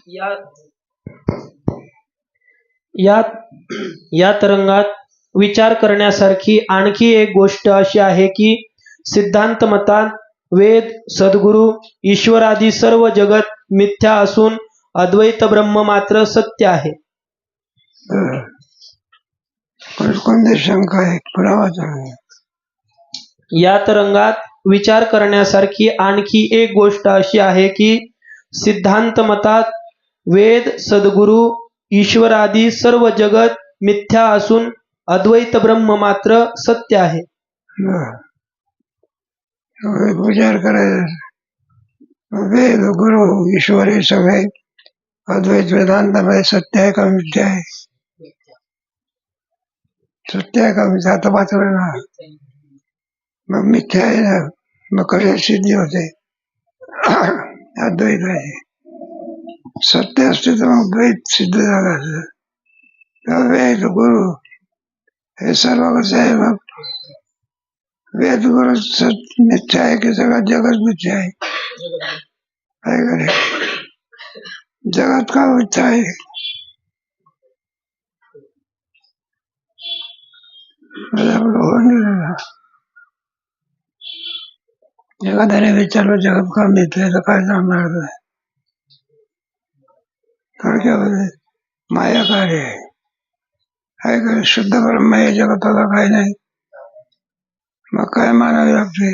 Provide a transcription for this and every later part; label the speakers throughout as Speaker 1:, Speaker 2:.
Speaker 1: या या या तरंगात विचार करण्यासारखी आणखी एक गोष्ट अशी आहे की सिद्धांत मतात वेद, सद्गुरु, ईश्वर आदी सर्व जगत मिथ्या असून अद्वैत ब्रह्म मात्र सत्य आहे.
Speaker 2: कोणती शंका आहे? पुरावाचा
Speaker 1: या तरंगात विचार करण्यासारखी आणखी एक गोष्ट अशी आहे की सिद्धांत मतात वेद, सद्गुरु, ईश्वर आदी सर्व जगत मिथ्या असून अद्वैत ब्रह्म मात्र सत्य आहे.
Speaker 2: विचार करायचा. वेद, गुरु, ईश्वर हे सगळे अद्वैत वेदांतामध्ये सत्य आहे का मिथ्या आहे? सत्य आहे का मिथ्या? आता वाचलं ना, मग मिथ्या आहे ना, मग कसे सिद्धी होते? अद्वैत आहे. सत्य असते तर मग द्वैत सिद्ध झालं असतं. वेद, गुरु हे सर्व कसं आहे? मग वेद गुरु मिथ्या आहे की सगळं जगत मिथ्या आहे? आहे का नाही? जगत का मिथ्या आहे? एखाद्याने विचारलं जगत का मिथ्या आहे तर काय सांगणार? थोडक्यामध्ये माया कार्य आहे का? शुद्ध ब्रह्म हे जगताला काही नाही, मग काय मानावे लागते?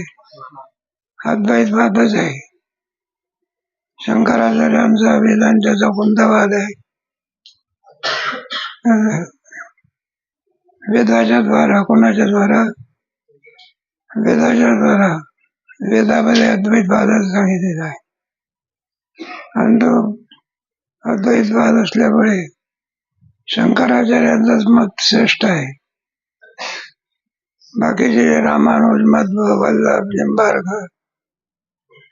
Speaker 2: अद्वैतवादच आहे. शंकराचार्यांचा वेदांचा कोणता वाद आहे? वेदाच्या द्वारा, कोणाच्या द्वारा? वेदाच्या द्वारा. वेदामध्ये अद्वैतवादच सांगितलेला आहे आणि तो अद्वैतवाद असल्यामुळे शंकराचार्यांचंच मत श्रेष्ठ आहे. बाकीचे रामानुज, मध्व, वल्लभ, निंबार्क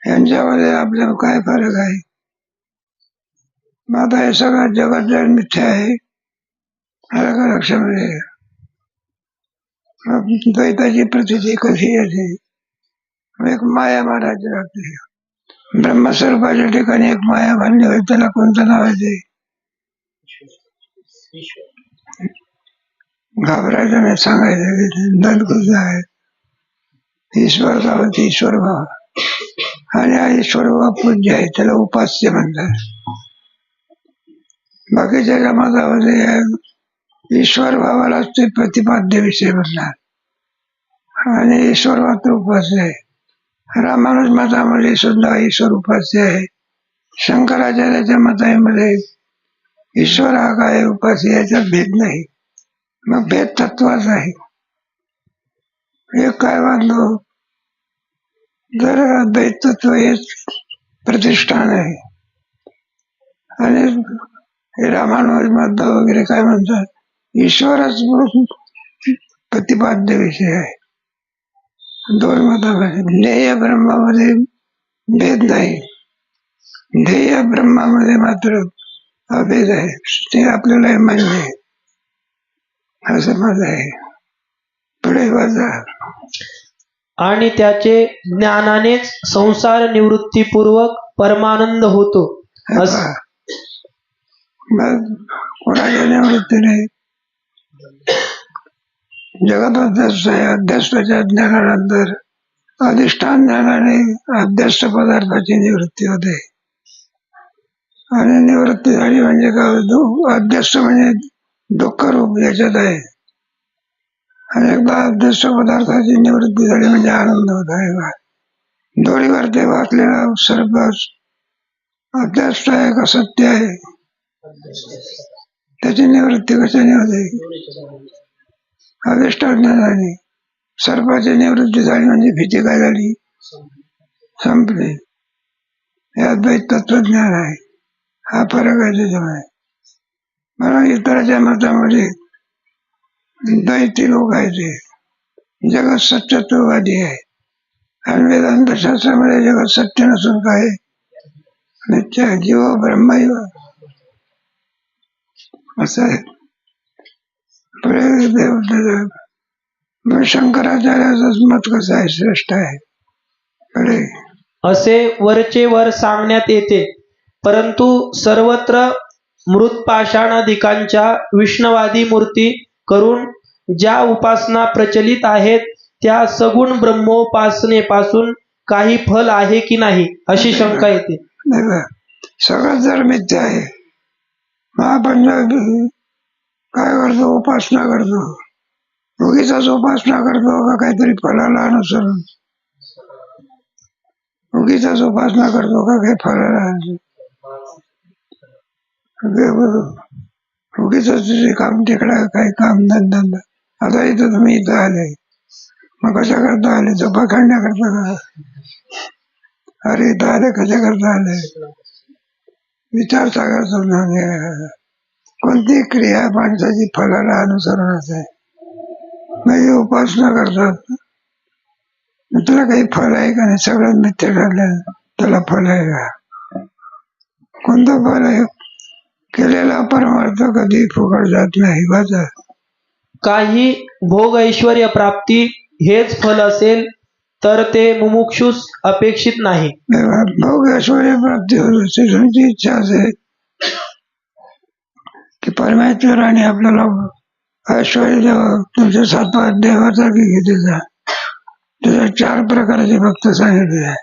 Speaker 2: यांच्यामध्ये आपल्याला काय फरक आहे? मग आता हे सगळं जगत जर मिथ्या आहे लक्षामध्ये, द्वैताची प्रतीती कशी येते? एक माया मारायची लागते. ब्रह्मस्वरूपाच्या ठिकाणी एक माया बांधली होती, त्याला कोणतं नाव आहे? घाबरायचं नाही, सांगायचं दलकुज आहे. ईश्वर गावात ईश्वर भाव आणि हा ईश्वर भाव पूज्य आहे, त्याला उपास्य म्हणतात. बाकीच्या जमातामध्ये ईश्वर भावालाच ते प्रतिपाद्य विषय म्हणतात आणि ईश्वर मात्र उपास्य आहे. रामानुज मतामध्ये सुद्धा ईश्वर उपास्य आहे. शंकराचार्याच्या मतामध्ये ईश्वर हा काय उपास्य याच्यात भेद नाही. मग भेद तत्वाच आहे. एक काय बांधलो जर अद्वैत तत्व हे प्रतिष्ठान आहे आणि रामानुज मध्व वगैरे काय म्हणतात ईश्वरच प्रतिपाद्य विषय आहे. दोन मतामध्ये ज्ञेय ब्रह्मामध्ये भेद नाही, ध्येय ब्रह्मामध्ये मात्र अभेद आहे. ते आपल्याला मान्य आहे असं माझं आहे. पुढे वाचा.
Speaker 1: आणि त्याचे ज्ञानानेच संसार निवृत्तीपूर्वक परमानंद होतो.
Speaker 2: मग कोणाच्या निवृत्तीने? जगत अध्यस्त आहे. अध्यस्थाच्या ज्ञानानंतर अधिष्ठान ज्ञानाने अध्यस्त पदार्थाची निवृत्ती होते आणि निवृत्ती झाली म्हणजे काय? अध्यस्त म्हणजे दुःख रूप याच्यात आहे आणि एकदा अध्यस्त पदार्थाची निवृत्ती झाली म्हणजे आनंद होत आहे. दोरीवर ते वाचलेला सर्व अध्यस्त आहे का सत्य आहे? त्याची निवृत्ती कशाने होते? अधिष्ठान ज्ञानाने. सर्पाची निवृत्ती झाली म्हणजे भीती काय झाली? संपली. हे अद्वैत तत्वज्ञान आहे. हा फरक आहे त्याच्यामुळे. म्हणून इतरांच्या मतामध्ये द्वैती लोक आहेत, ते जगत सत्यत्ववादी आहे आणि वेदांत शास्त्रामध्ये जगत सत्य नसून काय नित्य जीव ब्रह्मैव असं आहे. शंकराचार्याचं मत कसं आहे? श्रेष्ठ आहे.
Speaker 1: असे वरचे वर सांगण्यात येते. परंतु सर्वत्र मृत्पाषाणादिकांच्या विष्णवादी मूर्ती करून ज्या उपासना प्रचलित आहेत त्या सगुण ब्रह्मोपासनेपासून काही फल आहे की नाही अशी शंका येते.
Speaker 2: नाही का? सगळं जर मिथ्या आहे. मग आपण काय करतो? उपासना करतो. उगीच उपासना करतो का काहीतरी फलाला अनुसरून? उगीच उपासना करतो का काही फलाला उगीच काम तिकडं काही काम धंदा. आता इथं तुम्ही इथं आले, मग कशा करता आले? झोपा काढण्याकरता का? अरे इथं आले कशा करता आले? विचार सागर कोणती क्रिया माणसाची फलाला अनुसरणच आहे. म्हणजे उपासना करतात, तुला काही फल आहे का नाही? सगळं मिथ्या ठरलं, त्याला फल आहे का? कोणतं फल आहे? केलेला परमार्थ कधी फुकट जात नाही. वाचा.
Speaker 1: काही भोग ऐश्वर्य प्राप्ती हेच फल असेल तर ते मुमुक्षुस अपेक्षित नाही.
Speaker 2: भोग ऐश्वर्य प्राप्ती होते, तुमची इच्छा असेल की परमेश्वराने आपल्याला ऐश्वर्य द्यावं, तुमच्या सातवा देवाचा की घेतला. त्याच्या 4 प्रकारचे भक्त सांगितले आहे.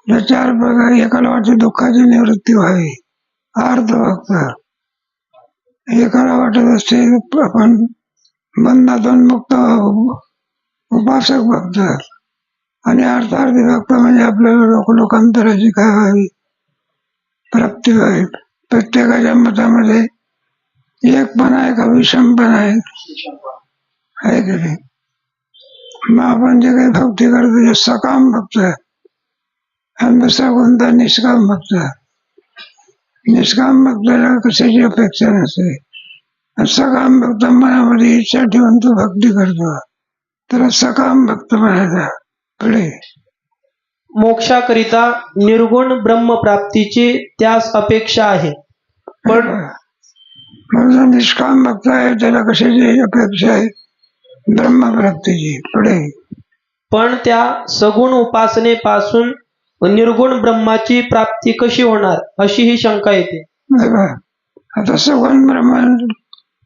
Speaker 2: या 4 प्रकार. एकाला वाटते दुःखाची निवृत्ती व्हावी, अर्थ भक्त. एकाला वाटत असते आपण बंधातून मुक्त व्हावं, उपासक भक्त. आणि अर्थार्थी भक्त म्हणजे आपल्याला लोकांतराची काय व्हावी, प्राप्ती व्हावी. प्रत्येकाच्या मतामध्ये एक पण आहे का विषम पण आहे की नाही? मग आपण जे काही भक्ती करतो ते सकाम भक्त आहे. आणि दुसरा कोणता? निष्काम भक्त. निष्काम भक्ताला कशाची अपेक्षा नसते. सकाम भक्त मनामध्ये इच्छा ठेवून तो भक्ती करतो, त्याला सकाम भक्त म्हणायचा. पुढे
Speaker 1: मोक्षाकरिता निर्गुण ब्रह्मप्राप्तीची त्यास अपेक्षा आहे. पण
Speaker 2: म्हणून निष्काम भक्त आहे, त्याला कशाची अपेक्षा आहे? ब्रह्मप्राप्तीची. पुढे
Speaker 1: पण त्या सगुण उपासनेपासून निर्गुण ब्रह्माची प्राप्ती कशी होणार अशी ही शंका येते.
Speaker 2: आता सगुण ब्रह्मा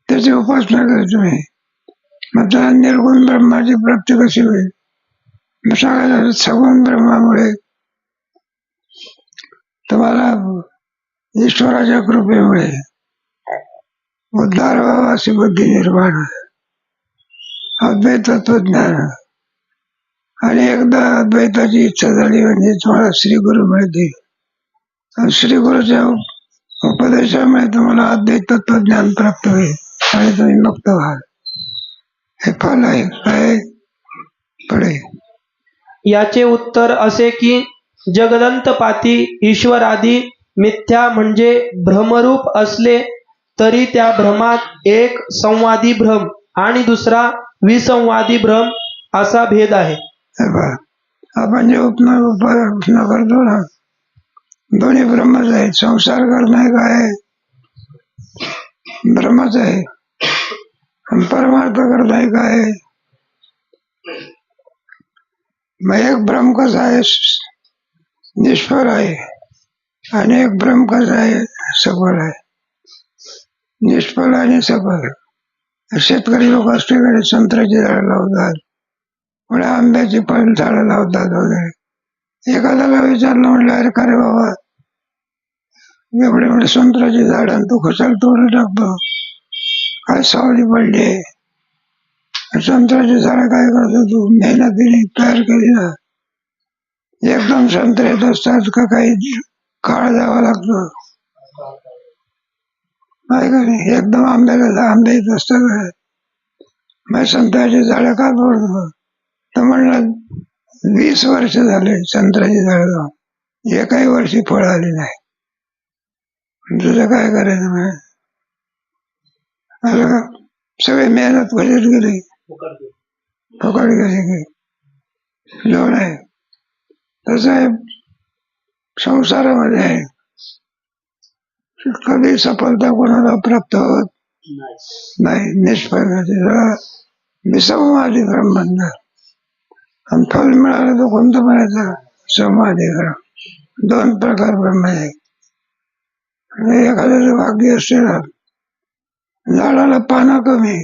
Speaker 2: त्याची उपासना करतो मी, मग त्याला निर्गुण ब्रह्माची प्राप्ती कशी होईल? सांगायला सगुण ब्रह्मामुळे तुम्हाला ईश्वराच्या कृपेमुळे उद्धार व्हावा अशी बुद्धी निर्माण, अद्वैत तत्वज्ञान. आणि एकदा अद्वैताची इच्छा झाली म्हणजे तुम्हाला श्री गुरु मिळतील. श्री गुरुच्या उपदेशामुळे तुम्हाला अद्वैत तत्वज्ञान प्राप्त होईल आणि तुम्ही मुक्त व्हाल. हे फल आहे. काय? पुढे
Speaker 1: याचे उत्तर असे की जगदंतपाती ईश्वरादी मिथ्या म्हणजे भ्रमरूप असले तरी त्या भ्रमात एक संवादी भ्रम आणि दुसरा विसंवादी भ्रम असा भेद आहे.
Speaker 2: आपण जे उपासना करतो ना, दोन्ही ब्रह्मच आहे. संसार करणं काय ब्रह्मच आहे, परमार्थ करताय काय? मग एक ब्रह्म कसा आहे? निष्फळ आहे. आणि एक ब्रह्म कसा आहे? सफल आहे. निष्फळ आणि सफल. शेतकरी लोक असते संत्र्याची झाडं लावतात, पुढे आंब्याची फळ झाडं लावतात वगैरे. एखाद्याला विचारलं म्हटलं, अरे का रे बाबा, एवढे एवढे संत्र्याची झाड तू कशाला तोडून टाकतो? काय सावली पडली? संत्र्याची झाडं काय करतो तू? मेहनतीने तयार केली ना. एकदम संत्रे येत असतात का काही काळ द्यावा लागतो? नाही का नाही? एकदम आंबे येत असतात. मग संत्र्याची झाडं का तोडतो? तर म्हणलं 20 वर्ष झाले संत्र्याची झाडं लावून, एकाही वर्षी फळ आली नाही. तुझं काय करायचं? सगळे मेहनत कशीच गेली, फुकट गेली. लोण आहे तसं आहे संसारामध्ये आहे. कधी सफलता कोणाला प्राप्त होत नाही. निष्फळ विसंवादी ब्रह्मांड. आणि फल मिळालं तर कोणतं म्हणायचं? संवादी ब्रह्म. दोन प्रकार ब्रह्म आहे. आणि एखाद्याचं भाग्य असते ना, झाडाला पानं कमी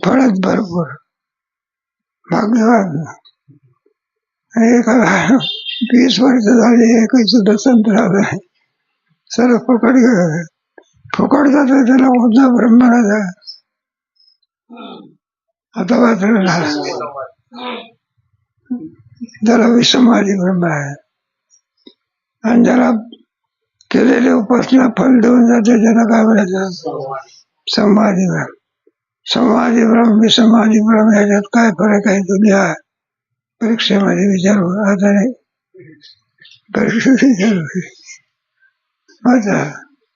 Speaker 2: फळच भरपूर, भाग्यवान. एखादा 20 वर्ष झाली काही सुद्धा संत्र आलं नाही, सर्व फुकट गेलं. फुकट जातं त्याला कोणता ब्रह्म राजा. आता मात्र त्याला विसंवादी ब्रह्म आहे. आणि ज्याला केलेले उपासना फल देऊन जाते त्याला काय म्हणायचं? संवादी ब्रह्म. संवादी ब्रह्म विसंवादी ब्रह्म ह्याच्यात काय फरक आहे तुम्ही हा परीक्षेमध्ये विचारू. आता नाही, परीक्षेत विचारू. अच्छा,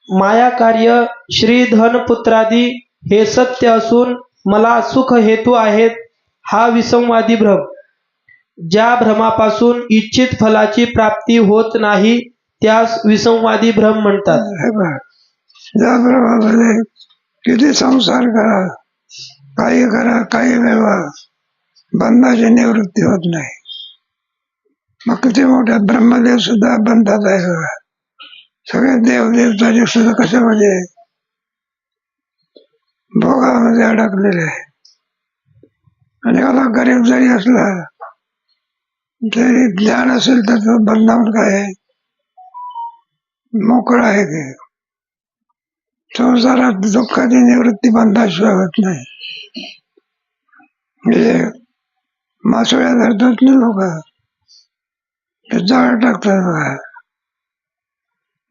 Speaker 1: माया कार्य श्री धन पुत्रादी हे सत्य असून मला सुख हेतू आहेत हा विसंवादी भ्रम. ज्या भ्रमापासून इच्छित फलाची प्राप्ती होत नाही त्यास विसंवादी भ्रम म्हणतात.
Speaker 2: हे पहा, ज्या ब्रह्मामध्ये किती संसार करा, काही करा, काही मिळवा, बंधाची निवृत्ती होत नाही. मग किती मोठ्या ब्रह्मदेव सुद्धा बंधात आहे बघा. सगळे देवदेवताचे सुद्धा कशामध्ये भोगामध्ये अडकलेले आहे. आणि याला गरीब जरी असला तरी ज्ञान असेल तर तो बंधावून काय आहे, मोकळा आहे. की संसारात दुःखाची निवृत्ती बंधाशिवाय होत नाही. म्हणजे मासोळ्या धरतात ना लोक, ते जाळ टाकतात बघा.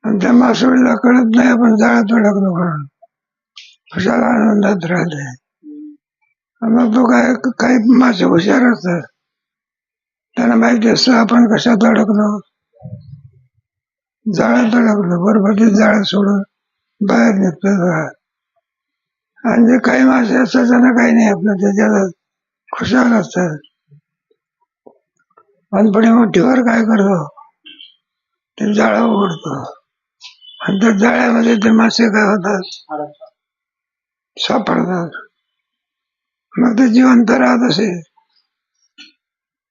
Speaker 2: आणि त्या मासोळीला कळत नाही आपण जाळ्यात अडकलो म्हणून, कशाला आनंदात राहते. मग तो काय, काही मासे हुशार असतात, त्यांना माहिती असतं आपण कशात अडकलो, जाळ्यात अडकलो, बरोबर ते जाळ्यात सोडून बाहेर निघतात. आणि जे काही मासे असतात त्यांना काही नाही, आपलं त्याच्यात खुशाल असतात. आणि पुढे मोठीवर काय करतो, ते जाळं उघडतो आणि त्या जाळ्यामध्ये ते मासे काय होतात, सापडतात. मग ते जिवंत राहत असे,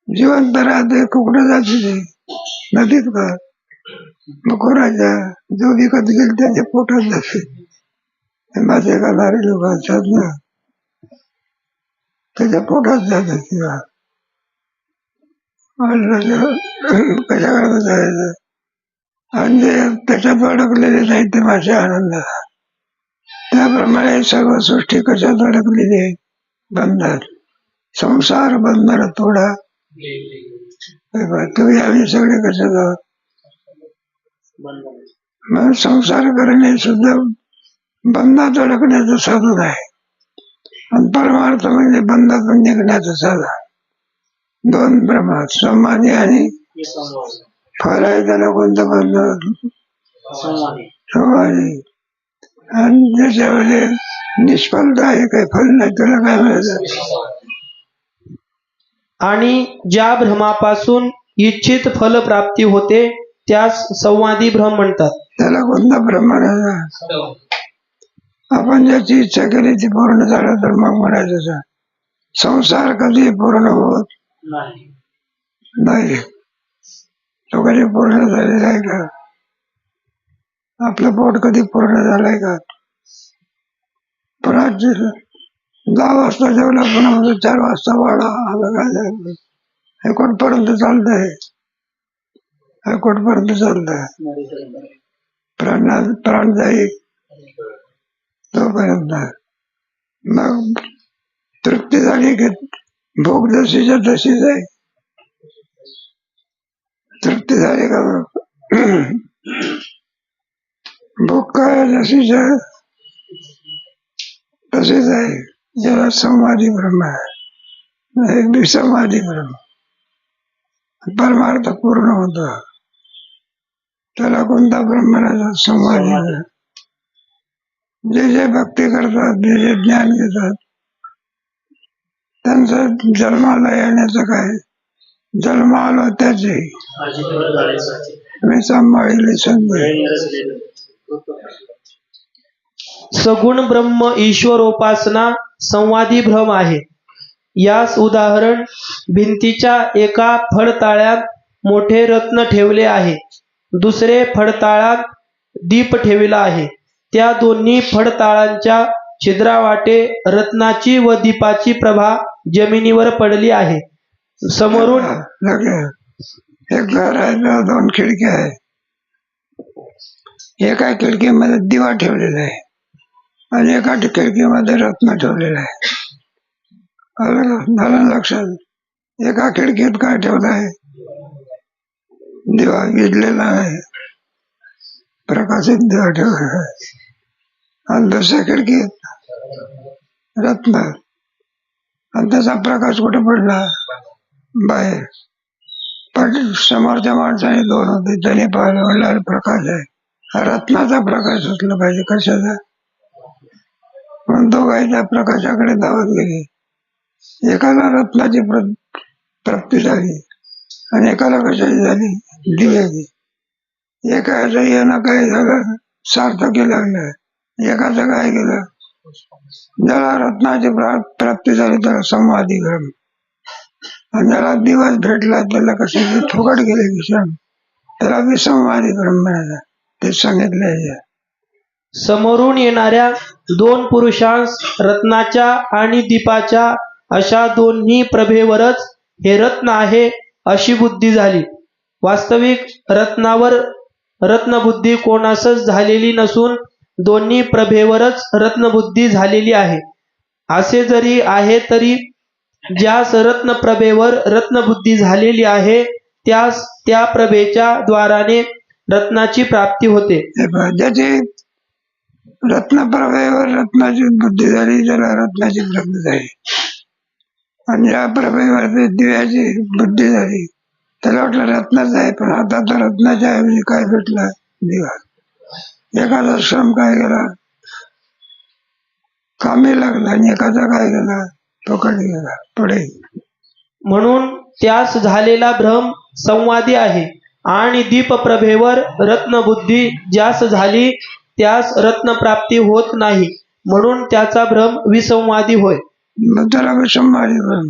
Speaker 2: जिवंत राहते. कुठं जाते ते, नदीत का, मग कोणाच्या जो विकत गेल त्याच्या पोटात जाते. माझे खाणारे लोक असतात ना, त्याच्या पोटात जातात. किंवा कशाकडे जायचं. आणि जे त्याच्यात अडकलेले नाही ते माझे आनंद. त्याप्रमाणे सर्व सृष्टी कशात अडकलेली आहे, बंधात. संसार बंधन थोडा, तुम्ही आम्ही सगळे कशात आहोत, मग संसार करणे सुद्धा बंधात अडकण्याचं साधन आहे. आणि परमार्थ म्हणजे बंधातून निघण्याचं साधन. दोन ब्रह्मात संवादी आणि फल आहे. त्याला कोणतं बंध, संवादी. आणि ज्याच्यामध्ये निष्फलता आहे, काही फल नाही, त्याला काय म्हणायचं?
Speaker 1: आणि ज्या भ्रमापासून इच्छित फल प्राप्ती होते त्यास संवादी भ्रम म्हणतात.
Speaker 2: त्याला कोणता ब्रह्म म्हणायचा? आपण ज्याची इच्छा केली ती पूर्ण झालं तर मग म्हणायचं संसार कधी पूर्ण होत नाही. तो कधी पूर्ण झालेला आहे का? आपलं पोट कधी पूर्ण झालंय का? पण आज 10 वाजता जेवला, पुन्हा 4 वाजता वाढा, आलं काय हे कुठपर्यंत चालतंय? हे कुठपर्यंत चालतंय? प्राण जाईल तोपर्यंत. मग तृप्ती झाली की भोग जशीच्या तशीच आहे. तृप्ती झाली का भोग काय जशीच आहे तशीच आहे. ज्याला संवादी ब्रह्म आहे, एक विसंवादी ब्रह्म. परमार्थ पूर्ण होत त्याला कोणता ब्रह्मणाचा संवादी ब्रह्म. जे जे भक्ती करतात, जे जे ज्ञान घेतात, त्यांचं जन्माला येण्याचं काय, जन्म आलो त्याचे मी सांभाळली संधी.
Speaker 1: सगुण ब्रह्म ईश्वरोपासना संवादी भ्रम आहे. यास उदाहरण भिंतीच्या एका फळताळ्यात मोठे रत्न ठेवले आहे. दुसरे फडताळात दीप ठेविला आहे. त्या दोन्ही फडताळांच्या छिद्रावाटे रत्नाची व दीपाची प्रभा जमिनीवर पडली आहे. समोरून
Speaker 2: एक घर आहे, त्याला 2 खिडक्या आहे. एका खिडकीमध्ये दिवा ठेवलेला आहे आणि एका खिडकीमध्ये रत्न ठेवलेलं आहे. झालं लक्षात? एका खिडकीत काय ठेवलं आहे? दिवा विजलेला आहे, प्रकाशित दिवा ठेवलेला आहे. आणि दुसऱ्या खिडकीत रत्न, आणि त्याचा प्रकाश कुठे पडला? बाहेर. पण समोरच्या माणसाने 2 होते, त्याने पाहिलं, म्हणलं प्रकाश आहे. रत्नाचा प्रकाश असला पाहिजे. कशाचा? म्हणून दोघांनी त्या प्रकाशाकडे धावत गेले. एकाला रत्नाची प्राप्ती झाली आणि एकाला कशाची झाली? दिव्याची. एकाचं येणं काय झालं? सार्थकी लागलं. एकाचं काय केलं? ज्याला रत्नाची प्राप्ती झाली त्याला संवादी भ्रम, आणि ज्याला दिवस भेटला त्याला कशाची फुकट गेले विषम, त्याला विसंवादी भ्रम मिळाला. ते सांगितले.
Speaker 1: समोरून येणाऱ्या 2 पुरुषांस रत्नाच्या आणि दीपाच्या अशा दोन्ही प्रभेवरच हे रत्न आहे अशी बुद्धी झाली. वास्तविक रत्नावर रत्नबुद्धी कोणासच झालेली नसून दोन्ही प्रभेवरच रत्नबुद्धी झालेली आहे. असे जरी आहे तरी ज्यास रत्नप्रभेवर रत्नबुद्धी झालेली आहे त्यास त्या प्रभेच्या द्वाराने रत्नाची प्राप्ती होते.
Speaker 2: ज्याची रत्नप्रभेवर रत्नाची बुद्धी झाली त्याला रत्नाची प्राप्ती झाली, आणि ज्या प्रभेवर दिव्याची बुद्धी झाली त्याला वाटलं रत्नच आहे, पण आता तर रत्नाच्या ऐवजी काय भेटला? दिवा. एखादा श्रम काय केला? कामी लागला, आणि एखादा काय केला? फुकट गेला, पुढे.
Speaker 1: म्हणून त्यास झालेला भ्रम संवादी आहे, आणि दीपप्रभेवर रत्नबुद्धी ज्यास झाली त्यास रत्नप्राप्ती होत नाही, म्हणून त्याचा भ्रम विसंवादी होय.
Speaker 2: मग त्याला विसंवादी भ्रम.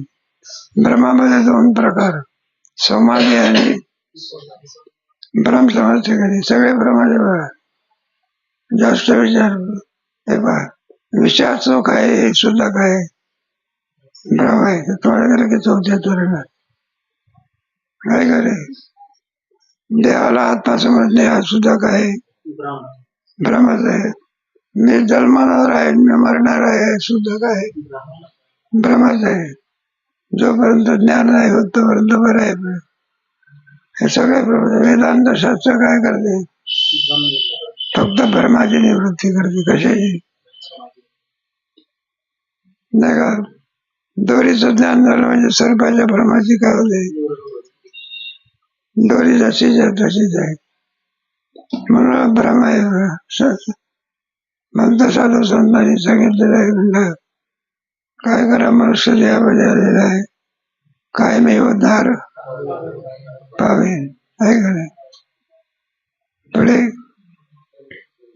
Speaker 2: भ्रमामध्ये 2 प्रकार, संवादी आणि भ्रम. समजते कधी? सगळे भ्रमाचे बघा. जास्त विचार, हे पहा, विचार चोख आहे हे सुद्धा काय भ्रम आहे. थोडं गेलं की चौथ्या तोरणात काय करे? देहाला आत्मा समजणे हा सुद्धा काय भ्रमच आहे. मी जन्मणार आहे, मी मरणार आहे, सुद्धा काय भ्रमच आहे. जोपर्यंत ज्ञान नाही होत तोपर्यंत बरं आहे. हे सगळे वेदांत शास्त्र काय करते? फक्त भ्रमाची निवृत्ती करते. कशाची? नाही का? दोरीचं ज्ञान झालं म्हणजे सर्पाच्या भ्रमाची काय होते? दोरी जशीच आहे तशीच आहे, म्हणून भ्रम आहे. म्हणतं साधू संतांनी सांगितलेलं आहे, म्हणलं काय करा? मनुष्य देहामध्ये आलेला आहे, काय मी उद्धार पावेन. आहे का नाही? पुढे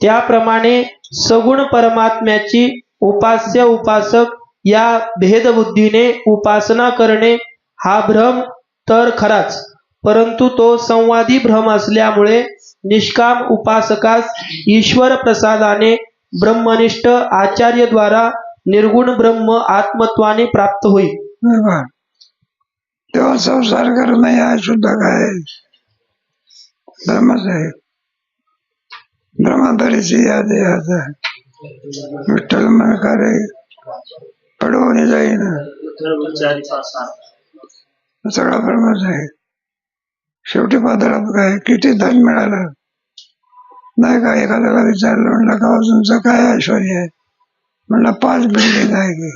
Speaker 1: त्याप्रमाणे सगुण परमात्म्याची उपास्य उपासक या भेदबुद्धीने उपासना करणे हा भ्रम तर खराच, परंतु तो संवादी भ्रम असल्यामुळे निष्काम उपासकास ईश्वर प्रसादाने ब्रह्मनिष्ठ आचार्यद्वारा निर्गुण ब्रह्म आत्मत्वाने प्राप्त होईल.
Speaker 2: तेव्हा संसार करणं हा सुद्धा काय भ्रमच आहे. ब्रह्मधरीची याद याचा विठ्ठल मनकारे पडवून जाईन, सगळा भ्रमच आहे. शेवटी पात्रात काय किती धन मिळालं नाही का? एखाद्याला विचारलं, म्हणलं का तुमचं काय ऐश्वर्य आहे? म्हणलं 5 बिल्डिंग आहे की.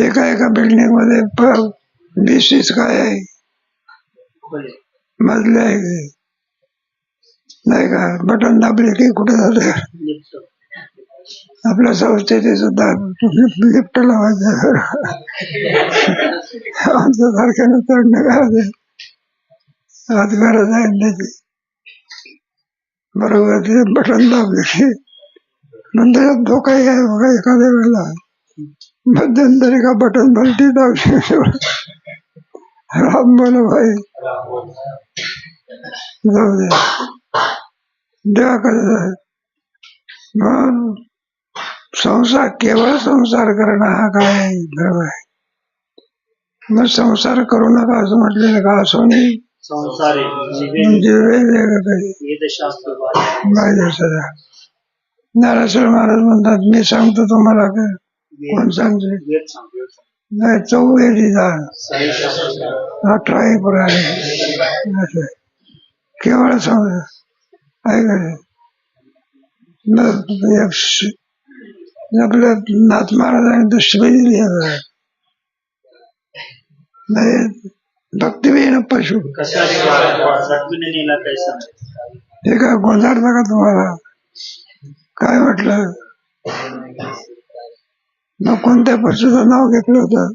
Speaker 2: एका बिल्डिंग मध्ये 20 काय आहे? मजले आहे की नाही का? बटन दाबले की कुठे जाते? आपल्या संस्थेचे सुद्धा लिफ्ट लावायचं. आमच्या सारख्यानं चढणं काय आज गरज आहे त्याची. बरोबर ते बटन दाबले की पण त्याच्यात धोकाही आहे बघा. एखाद्या वेळेला मध्यंतरी का बटन भलती दाबली. राम बोल भाई. जाऊ दे, देवाकडे जाय. म्हणून संसार, केवळ संसार करणं हा काय धर्म आहे. मग संसार करू नका असं म्हटलेलं का? असो नाही
Speaker 3: संसारे
Speaker 2: म्हणजे वेगवेगळं काही
Speaker 3: वेदशास्त्र
Speaker 2: पाहिजे सध्या. ज्ञानेश्वर महाराज म्हणतात, मी सांगतो तुम्हाला का? कोण सांगते?
Speaker 3: वेद सांगतो.
Speaker 2: नाही, चौवेदी जाण
Speaker 3: साहिशास्त्र
Speaker 2: 18 पुराणे असं केवळ संसार आहे का नाही? आपल्या नाथ महाराजांनी तर शिवाजी लिहिलं नाही, भक्तिविहीन पशु.
Speaker 3: कशाने सटविने नेला कैसा.
Speaker 2: हे काय गोंधळलं का तुम्हाला? काय म्हटलं? मग कोणत्या पशुचं नाव घेतलं होतं?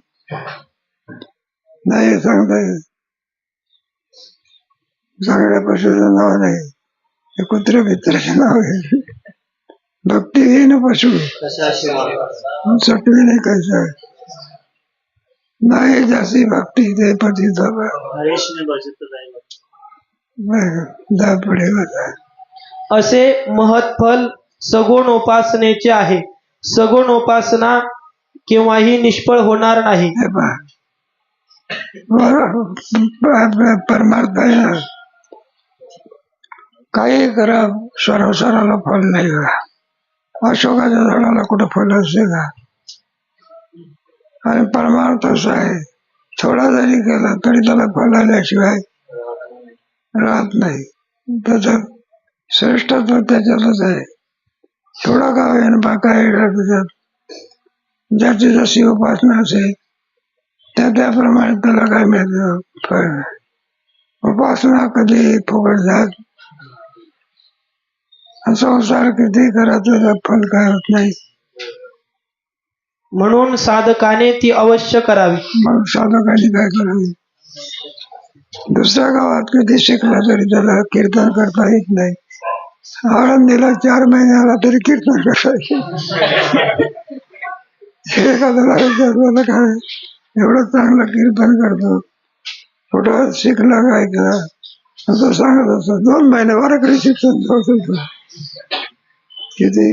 Speaker 2: नाही सांगता येत. चांगल्या पशुचं नाव नाही, हे कुत्रे बित्र्याचे नाव घेतले. भक्तिहीन पशु
Speaker 3: कशाशी
Speaker 2: सटविने कैसा. नाही जशी भक्ती ते पती झाला.
Speaker 3: हरेशने बजित जाईल.
Speaker 2: जा पुढे बघा.
Speaker 1: असे महत्फल सगुण उपासनेचे आहे. सगुण उपासना केव्हाही निष्फळ होणार नाही.
Speaker 2: हे पहा, परमार्थ आहे ना, काही करा स्वराला फल नाही का? अशोकाच्या झाडाला कुठं फल असते का? आणि परमार्थ असा आहे, थोडा जरी केला तरी त्याला फल आल्याशिवाय राहत नाही. त्याच्यात श्रेष्ठत्व त्याच्यातच आहे. थोडा का होईना बाकी त्याच्यात ज्याची जशी उपासना असेल त्याप्रमाणे त्याला काय मिळतं फळ. उपासना कधी फुकट जात, संसार किती करा त्याचं फल काय होत नाही.
Speaker 1: म्हणून साधकाने ती अवश्य करावी.
Speaker 2: मग साधकाने काय करावे? दुसऱ्या गावात किती शिकला तरी त्याला कीर्तन करता येत नाही. आळंदीला 4 महिन्याला तरी कीर्तन करायचे. एखाद्याला विचारलं काय एवढं चांगलं कीर्तन करतो, कुठं शिकला काय केला? असं सांगत असतो 2 महिने वारकरी शिक्षण होत. किती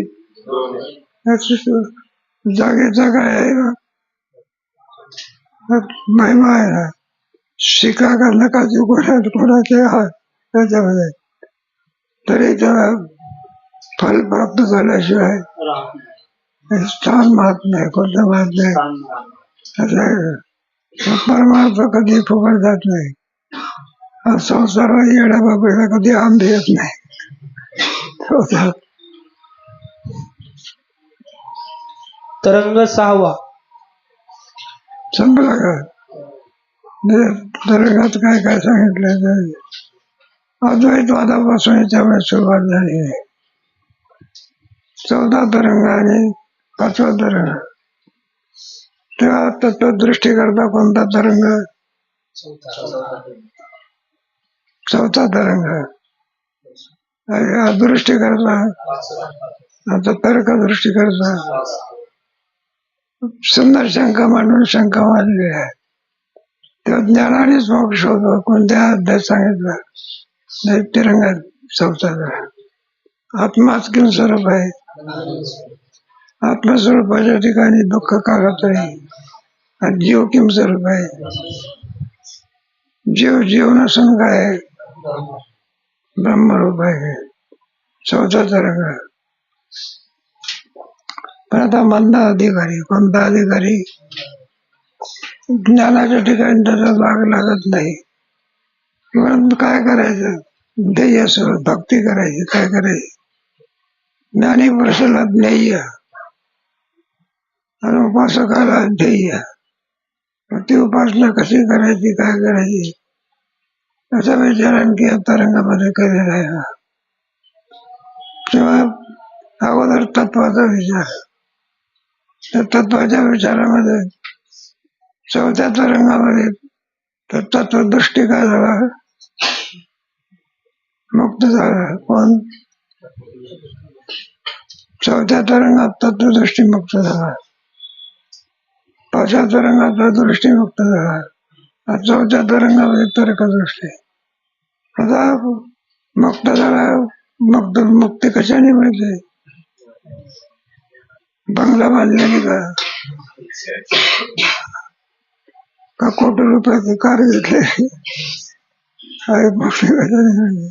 Speaker 2: जागेचा काय आहे ना महिमा आहे ना. शिका का नका कोणाचे आहात त्याच्यामध्ये, तरी त्याला फल प्राप्त झाल्याशिवाय स्थान मात नाही, कोणतं मात नाही. असं आहे. परमार्थ कधी फुकट जात नाही. हा संसाराला येड्या बाबळीला कधी आंबे येत नाही.
Speaker 1: तरंग 6वा.
Speaker 2: संपला का? तरंगात काय काय सांगितलं? अद्वैतवादापासून याच्यामुळे सुरुवात झाली आहे. 14 तरंग आणि 5वा तरंग. तेव्हा तत्वदृष्टी करता कोणता तरंग? 4था तरंग. अदृष्टी करता, आता तर्क दृष्टी करता. सुंदर शंका मांडून शंका मांडली आहे. तेव्हा ज्ञानानेच मोक्ष होतो. कोणत्या अध्याय सांगितलं? तिरंगात 4था. आत्माच किम स्वरूप आहे. आत्मस्वरूपाच्या ठिकाणी दुःख काढत आहे. आणि जीव किम स्वरूप आहे. जीव नसून काय आहे? ब्रह्मरूप आहे. 4था तरंग. पण आता मंद अधिकारी, कोणता अधिकारी? ज्ञानाच्या ठिकाणी त्याचा लाग लागत नाही. म्हणून काय करायचं? ध्येय भक्ती करायची. काय करायची? ज्ञानी पुरुषाला ध्येय आणि उपासकाला ध्येय. ती उपासना कशी करायची, काय करायची याचा विचार आणखी या तरंगामध्ये केलेला आहे. तेव्हा अगोदर तत्वाचा विचार. त्या तत्वाच्या विचारामध्ये 4थ्या तरंगामध्ये तत्वदृष्टी काय झाला? मुक्त झाला. पण 4थ्या तरंगात तत्वदृष्टी मुक्त झाला. 5व्या तरंगात दृष्टी मुक्त झाला. 4थ्या तरंगामध्ये तर्कदृष्टी. आता मुक्त झाला, मुक्ती कशाने मिळते? बंगला बांधल्याने का कोटी रुपयाची कार घेतले? मुक्ती कशाने मिळते?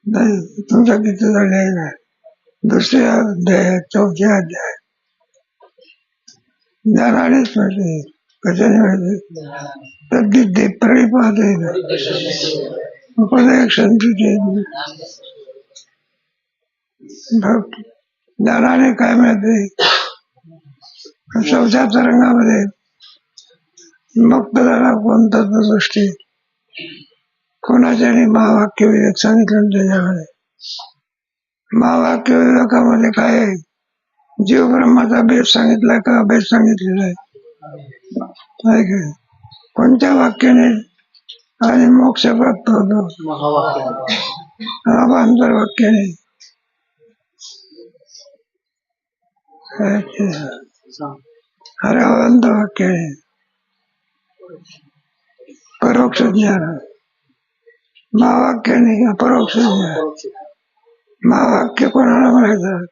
Speaker 2: नाही, तुमचा किती झाले ना? दुसऱ्या अध्याय, चौथ्या अध्याय ज्ञानानेच मिळते. कशाने मिळते? तद्दिते प्रणिपातेन उपदेक्षन्ते. ज्ञानाने काय मिळते? चौथ्या तरंगामध्ये मुक्त झाला कोणता दृष्टी, कोणाच्याने महावाक्य विवेक सांगितलं त्याच्यामध्ये. महावाक्य विवेकामध्ये काय आहे? जीव ब्रह्माचा भेद सांगितलाय का अभेद सांगितलेला आहे? कोणत्या वाक्याने आणि मोक्ष प्राप्त होतो? अभांतर वाक्याने. अभांत वाक्याने परोक्ष ज्ञान, महावाक्याने अपरोक्ष ज्ञान. महावाक्य कोणाला म्हणायचं?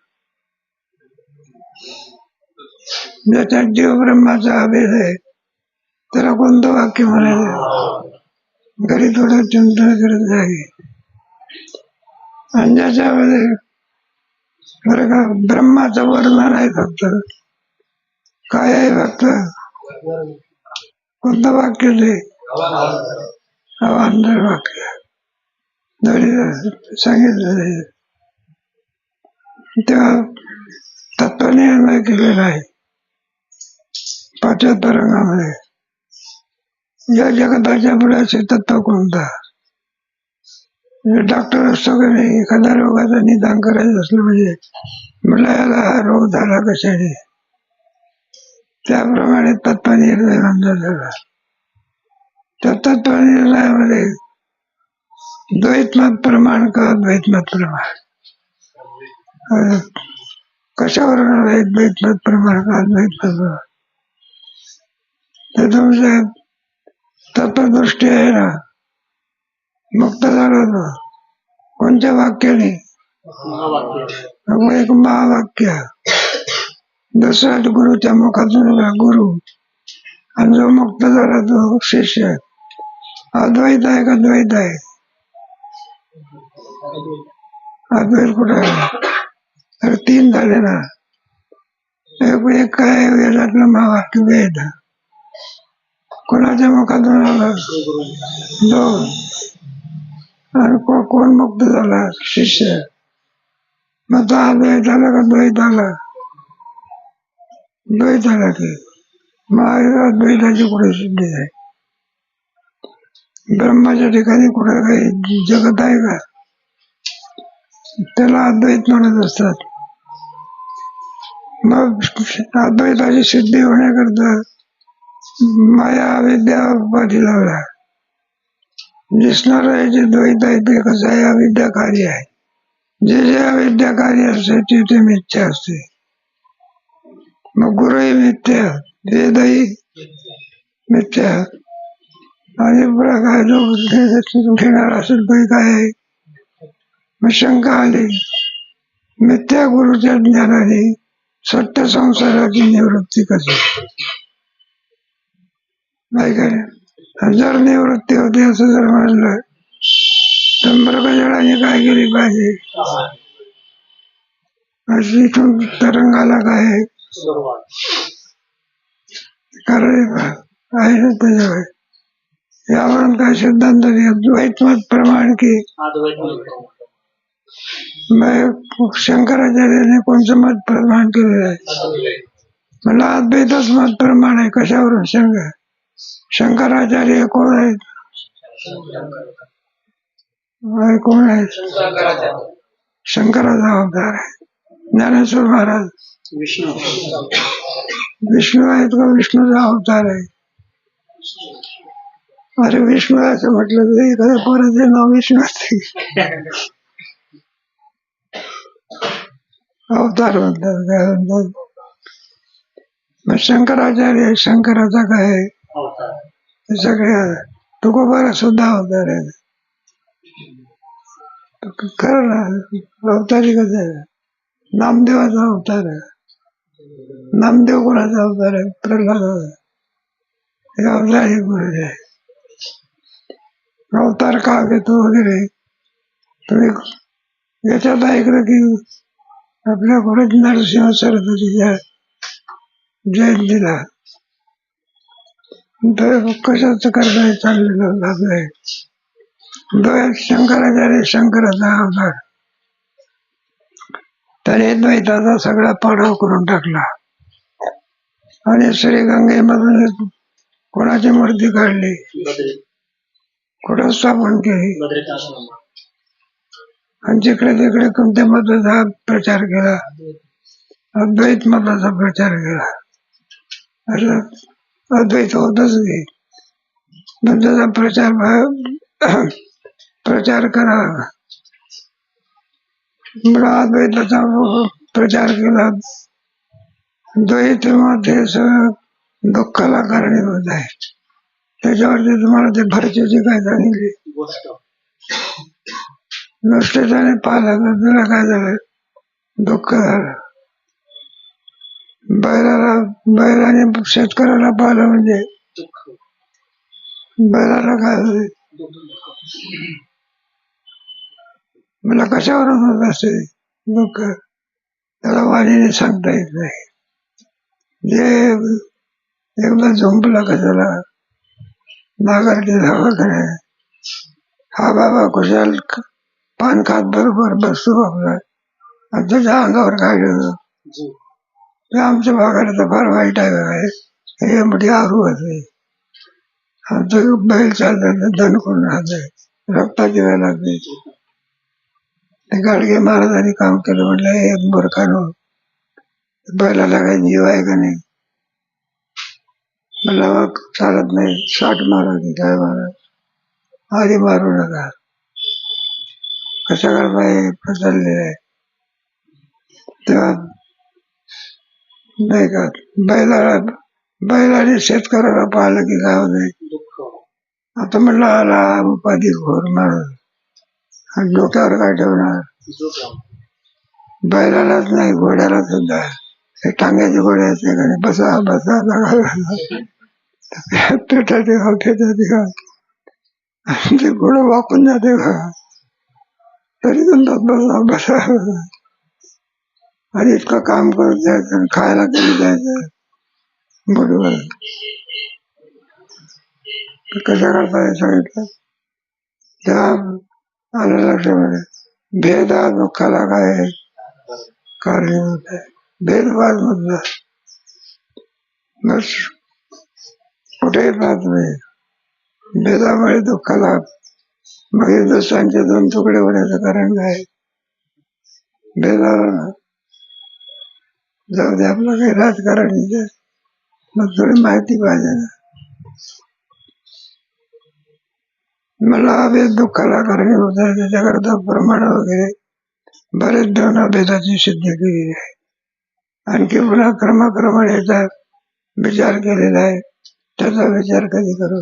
Speaker 2: ज्याच्यात जीव ब्रह्माचा अभेद आहे त्याला कोणतं वाक्य म्हणायचं? घरी थोडं चिंतन करत जागे. आणि ज्याच्यामध्ये बरं का ब्रह्माचं वर्णन आहे फक्त, काय आहे फक्त? कोणतं वाक्य ते? अवांतर वाक्य. सांगितलं तेव्हा तत्वनिर्णय केलेला आहे पाचव्या तरंगामध्ये. या जगताच्या पुढे तत्व कोणता? डॉक्टर असतो की नाही, एखाद्या रोगाचं निदान करायचं असलं म्हणजे म्हटलं याला हा रोग झाला कशाने, त्याप्रमाणे तत्वनिर्णय नंतर झाला. त्या तत्वनिर्णयामध्ये द्वैतमत प्रमाण का द्वैतमत प्रमाण, कशावर द्वैतमत प्रमाण का द्वैतमत प्रमाण? ते तुमच्या तत्वदृष्टी आहे ना, मुक्त झाला तो कोणत्या वाक्याने? एक महावाक्य. दुसऱ्या गुरुच्या मुखातून गुरु, आणि जो मुक्त झाला तो शिष्य. अद्वैत आहे का द्वैत आहे? अद्वैत कुठे आहे? तर तीन झाले ना. एक काय वेदातलं महावाक्य वेद, कोणाच्या मुखातून आला? दोन. आणि कोण मुक्त झाला? शिष्य. मग तो अद्वैत आला का द्वैत आला? द्वैत आला की मग अद्वैताची कुठे सिद्धी आहे? ब्रह्माच्या ठिकाणी कुठे काही जगत आहे का? त्याला अद्वैत म्हणत असतात. मग अद्वैताची सिद्धी होण्याकरता माया अविद्या उपाधी लावला. दिसणार आहे जे द्वैत आहे ते कसं आहे? अविद्या कार्य आहे. जे जे अविद्या कार्य असते ते ते मिथ्या असते. मग गुरुही मिथ्या, वेदही मिथ्या, आणि प्रकार जो घेणार असेल तो काय आहे? मग शंका आली, मिथ्या गुरुच्या ज्ञानाने सत्य संसाराची निवृत्ती कशी? नाही काय? जर निवृत्ती होते असं जर म्हणलं तर मृगजळाने काय केली पाहिजे? अशी इथून तरंगाला काय आहे? कारण आहे ना त्याच्यावर. यावरून काय सिद्धांत द्वैतमत प्रमाण की शंकराचार्याने कोणतं मत प्रमाण केलेलं आहे? मला अद्वैतच मत प्रमाण आहे. कशावरून? शंकराचार्य कोण आहेत? कोण आहेत? शंकराचा अवतार आहे. ज्ञानेश्वर महाराज विष्णू आहेत का? विष्णूचा अवतार आहे. अरे विष्णू असं म्हटलं तर एखाद्या पोराचे नाव विष्णू असते, अवतार म्हणतात. काय म्हणतात? मग शंकराचार्य, शंकराचा काय आहे? सगळे तुकोबारा सुद्धा अवतार आहे. खरं ना, अवतारी कसं आहे? नामदेवाचा अवतार आहे. नामदेव कोणाचा अवतार आहे? प्रल्हादाचा. हे अवतारी पुरुष आहे. अवतार का घेतो वगैरे तुम्ही याच्यात ऐकलं की आपल्या पुढे नरसिंह सरस्वतीच्या जयंतीला कशाच करताय चाललेलं लागलंय. शंकराचार्य शंकराचा अवतार, त्याने द्वैताचा सगळा पाडाव करून टाकला आणि श्रीगंगेमधून कोणाची मूर्ती काढली, कुठं स्थापन केली आणि जिकडे तिकडे कोणत्या मताचा प्रचार केला, अद्वैत मताचा प्रचार केला. असं अद्वैत होतच नाही, पण त्याचा प्रचार करावा. अद्वैताचा प्रचार केला. द्वैतमध्ये सगळं दुःखाला कारणीभूत आहे. त्याच्यावरती तुम्हाला ते भरचीची काय सांगितली नुसते त्याने पाहिलं तुला काय झालं, दुःख झालं. बैलाने शेतकऱ्याला पाहिलं म्हणजे बैलाला काय झालं, मला कशावरून होत असते दुःख, त्याला वाणीने सांगता येत नाही. जे एकदा झोंपला कशाला नागारडी दवाखाने, हा बाबा कुशाल पान खात बरोबर बसतो आपला आणि त्याच्या अंगावर काढलं ते आमच्या भागाला तर फार वाईट आहे. हे मोठी आरू आहे. आमचं बैल चालतं दणकून राहतंय, रक्ताची वेळ लागते. गाडगे महाराजांनी काम केलं. म्हटलं हे मूर्खानो, बैलाला काही जीव आहे का नाही? मला चालत नाही, 60 मारा की काय मारा, आधी मारू नका. कशा करता हे चाललेलं आहे. तेव्हा नाही का बैलाने शेतकऱ्याला पाहिलं की काय होते, आता म्हटलं आला उपाधी घोर माणूस, आणि डोक्यावर काय ठेवणार? बैलालाच नाही, घोड्याला सुद्धा हे टांग्याचे घोडे असते का नाही, बसा बसा ते घोडं वाकून जाते का, तरी म्हणतात बसा बसा. आणि इतकं काम करून द्यायचं, खायला कधी द्यायचं बरोबर. कशा करता हे सांगितलं. तेव्हा आलं लक्षामध्ये, भेद हा दुःखाला काय कारणीभूत आहे. भेदभाव मधला बस कुठेही पाहत नाही. भेदामुळे दुःखाला, मग हिंदुस्थानचे 2 तुकडे होण्याचं कारण काय? भेदाला जाऊ दे, आपलं काही राजकारण मग थोडी माहिती पाहिजे ना. मला अभेद दुःखाला कारणीभूत आहे, त्याच्याकरता प्रमाण वगैरे बरेच दोन अभेदाची सिद्धी केलेली आहे. आणखी पुन्हा क्रमाक्रमाने याचा विचार केलेला आहे. त्याचा विचार कधी करू.